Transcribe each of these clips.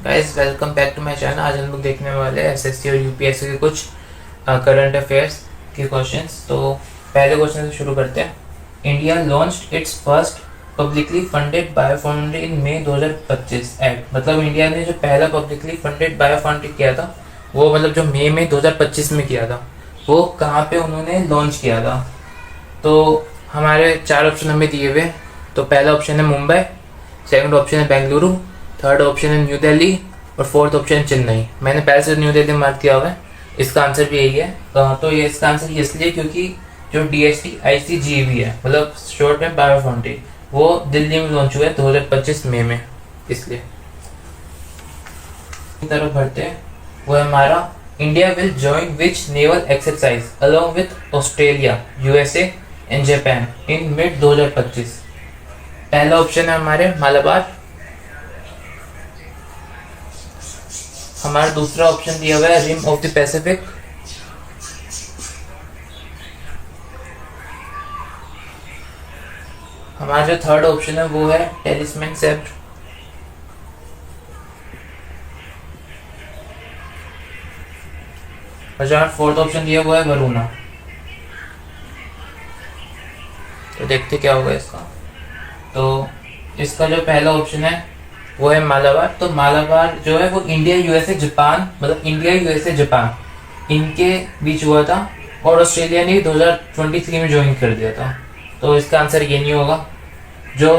Guys welcome back to my channel. आज हम लोग देखने वाले हैं एसएससी और यूपीएससी के कुछ करंट अफेयर्स के क्वेश्चंस। तो पहले क्वेश्चन से शुरू करते हैं। India launched its first publicly funded biofoundry in May 2025 act. मतलब इंडिया ने जो पहला पब्लिकली फंडेड बायोफाउंड्री किया था वो मतलब जो मई में 2025 में किया था, वो कहाँ पे उन्होंने लॉन्च किया था। तो हमारे चार ऑप्शन हमें दिए हुए। तो पहला ऑप्शन है मुंबई, सेकंड ऑप्शन है बेंगलुरु, थर्ड ऑप्शन है न्यू दिल्ली और फोर्थ ऑप्शन है चेन्नई। मैंने पहले से न्यू दिल्ली मार्क किया हुआ है, इसका आंसर भी यही है। तो ये इसका आंसर इसलिए क्योंकि जो DST ICGEB है, मतलब शॉर्ट में बायोफाउंड्री, वो दिल्ली में लॉन्च हुआ है 2025 मई में, इसलिए तरफ बढ़ते हैं। वो है हमारा India will join which naval exercise along with Australia, USA and Japan in mid 2025। पहला ऑप्शन है हमारे मालाबार, हमारा दूसरा ऑप्शन दिया हुआ है रिम ऑफ द पैसिफिक, हमारा जो थर्ड ऑप्शन है वो है टेलिस्मैन सेप्ट, और जो फोर्थ ऑप्शन दिया हुआ है वरुणा। तो देखते क्या होगा इसका। तो इसका जो पहला ऑप्शन है वो है मालाबार। तो मालाबार जो है वो इंडिया USA जापान, मतलब इंडिया USA जापान इनके बीच हुआ था, और ऑस्ट्रेलिया ने 2023 में ज्वाइन कर दिया था। तो इसका आंसर ये नहीं होगा। जो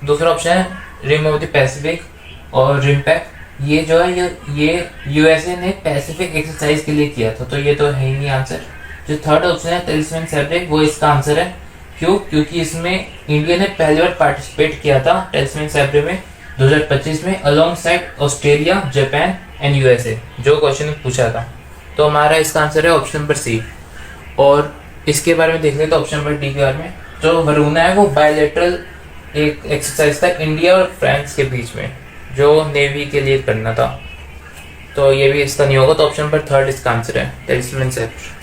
दूसरा ऑप्शन है रिम ऑफ द पैसिफिक और रिमपैक, ये जो है ये USA ने पैसिफिक एक्सरसाइज के लिए किया था, तो ये तो है ही नहीं आंसर। जो थर्ड ऑप्शन है टेलिस्मैन सेप्ट, वो इसका आंसर है। क्यों? क्योंकि इसमें इंडिया ने पहली बार पार्टिसिपेट किया था टेलिस्मैन सेप्ट में 2025 में along side Australia, Japan and USA, जो क्वेश्चन पूछा था। तो हमारा इसका आंसर है ऑप्शन नंबर C। और इसके बारे में देख लेते हैं ऑप्शन नंबर D के बारे में। जो वरुणा है वो बायलैटरल एक एक्सरसाइज था इंडिया और फ्रांस के बीच में, जो नेवी के लिए करना था। तो ये भी इसका नहीं होगा। तो ऑप्शन नंबर थर्ड इसका आंसर है टेलिस्मैन सेप्ट।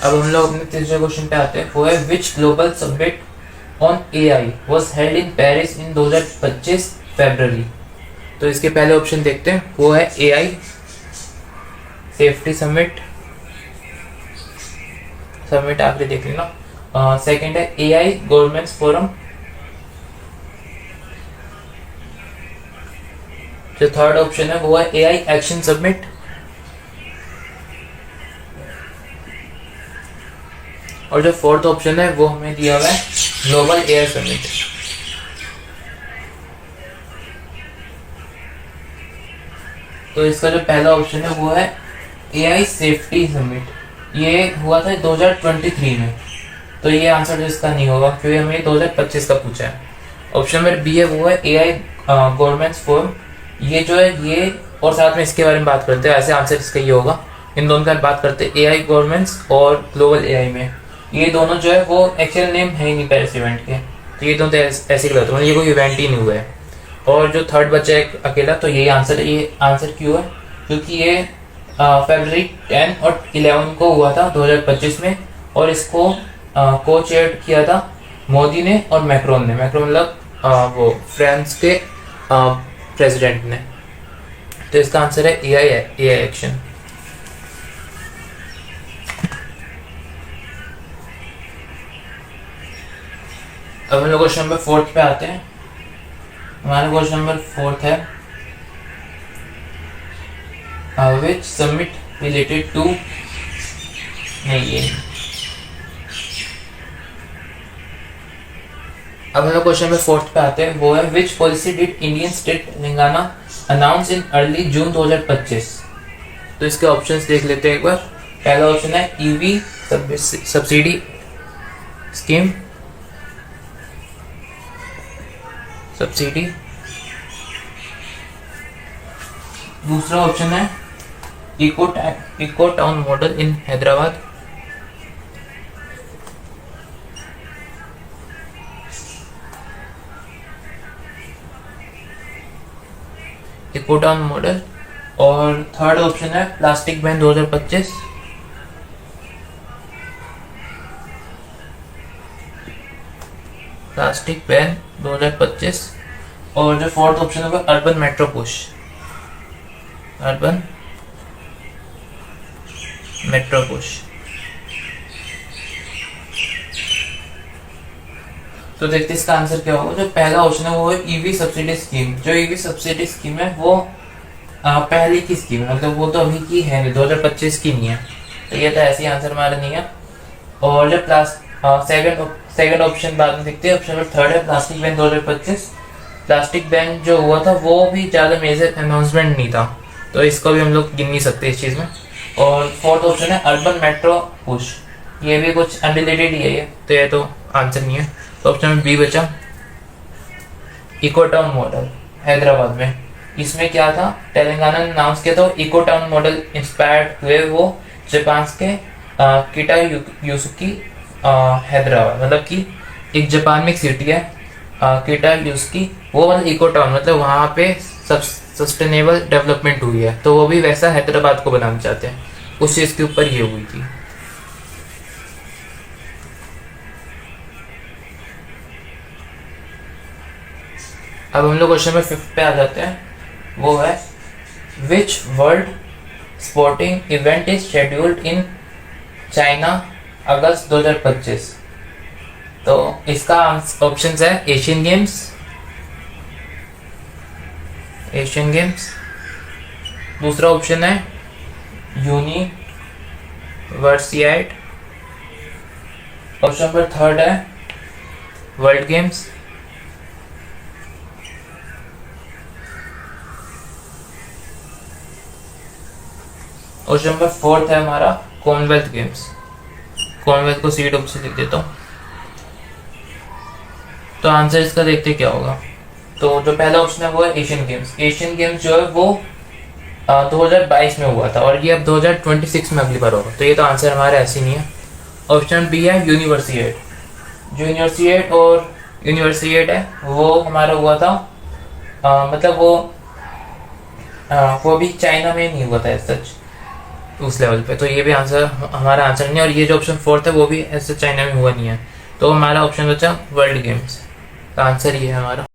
अब हम लोग अपने तीसरे क्वेश्चन पे आते हैं। वो है which global summit on AI was held in Paris in 2025 February. तो इसके पहले ऑप्शन देखते हैं। वो है AI सेफ्टी समिट, आखिरी देख लेना। सेकंड है AI गवर्नमेंट्स फोरम, जो थर्ड ऑप्शन है वो है AI एक्शन समिट, और जो फोर्थ ऑप्शन है वो हमें दिया हुआ है ग्लोबल एयर समिट। तो इसका जो पहला ऑप्शन है वो है AI सेफ्टी समिट, ये हुआ था 2023 में। तो ये आंसर जो इसका नहीं होगा क्योंकि हमें 2025 का पूछा है। ऑप्शन नंबर B है वो है AI गवर्नमेंट्स फोरम, ये जो है ये, और साथ में इसके बारे में बात करते हैं, ऐसे आंसर इसका ये होगा। इन दोनों का बात करते हैं AI गवर्नमेंट्स और ग्लोबल AI में। ये दोनों जो है वो एक्चुअल नेम है ही नहीं पेरिस इवेंट के, तो ये दोनों तो ऐसे ही लगते हैं, ये कोई इवेंट ही नहीं हुआ है। और जो थर्ड बच्चा है अकेला, तो यही आंसर है। ये आंसर क्यों है? क्योंकि ये फरवरी 10 और 11 को हुआ था 2025 में, और इसको को चेयर किया था मोदी ने और मैक्रोन ने। मैक्रोन मतलब वो फ्रांस के प्रेसिडेंट ने। तो इसका आंसर है AI एक्शन। अब हम लोग क्वेश्चन नंबर 4 पे आते हैं। हमारा क्वेश्चन नंबर 4 है विच समिट रिलेटेड टू, नहीं ये, अब हम लोग क्वेश्चन नंबर 4 पे आते हैं। वो है which policy did Indian state Telangana announce in early June 2025। तो इसके ऑप्शंस देख लेते हैं एक बार। पहला ऑप्शन है EV सब्सिडी स्कीम, सब्सिडी। दूसरा ऑप्शन है eco town model in Hyderabad. Eco town model. और थर्ड ऑप्शन है प्लास्टिक बैन 2025। Plastic ban 2025। और जो फोर्थ ऑप्शन होगा urban metro push, urban metro push. तो देखते हैं इसका आंसर क्या होगा। जो पहला ऑप्शन है वो है ईवी सब्सिडी स्कीम। जो ईवी सब्सिडी स्कीम है वो पहले की स्कीम है, मतलब वो तो अभी की है नहीं, 2025 की नहीं है, तो ये तो ऐसे ही आंसर हमारा नहीं है। और जो सेकंड ऑप्शन बाद में देखते हैं, ऑप्शन नंबर थर्ड है प्लास्टिक बैन 2025। प्लास्टिक बैन जो हुआ था वो भी ज़्यादा मेजर अनाउंसमेंट नहीं था, तो इसको भी हम लोग गिन नहीं सकते इस चीज़ में। और फोर्थ ऑप्शन है अर्बन मेट्रो पुश, ये भी कुछ अनरिलेटेड ही है ये, तो ये तो आंसर नहीं है। तो ऑप्शन नंबर बी बचा, इको टाउन मॉडल हैदराबाद में। इसमें क्या था, तेलंगाना ने अनाउंस किया था इको टाउन मॉडल इंस्पायर्ड हुए वो जापान के किटा यूसुकी हैदराबाद, मतलब कि एक जापान में एक सिटी है किटा यूसुकी, वो मतलब इको टाउन, मतलब वहाँ पे सस्टेनेबल डेवलपमेंट हुई है, तो वो भी वैसा हैदराबाद को बनाना चाहते हैं, उस चीज़ के ऊपर ये हुई थी। अब हम लोग क्वेश्चन नंबर 5 पे आ जाते हैं, वो है which world sporting event is scheduled in China August 2025। तो इसका ऑप्शन है एशियन गेम्स, एशियन गेम्स। दूसरा ऑप्शन है यूनिवर्सिएट। ऑप्शन नंबर थर्ड है world games. Option number fourth है हमारा कॉमनवेल्थ गेम्स। कॉमनवेल्थ को सीट ऑप्शन लिख देता हूँ। तो आंसर इसका देखते क्या होगा। तो जो पहला ऑप्शन है वो है एशियन गेम्स। एशियन गेम्स जो है वो 2022 में हुआ था और ये अब 2026 में अगली बार होगा, तो ये तो आंसर हमारा ऐसे नहीं है। ऑप्शन बी है यूनिवर्सिएट। जो यूनिवर्सिएट है वो हमारा हुआ था मतलब वो भी चाइना में नहीं हुआ था सच उस लेवल पे, तो ये भी आंसर हमारा आंसर नहीं है। और ये जो ऑप्शन फोर्थ है वो भी ऐसे चाइना में हुआ नहीं है, तो हमारा ऑप्शन बचा वर्ल्ड गेम्स का आंसर ये है हमारा।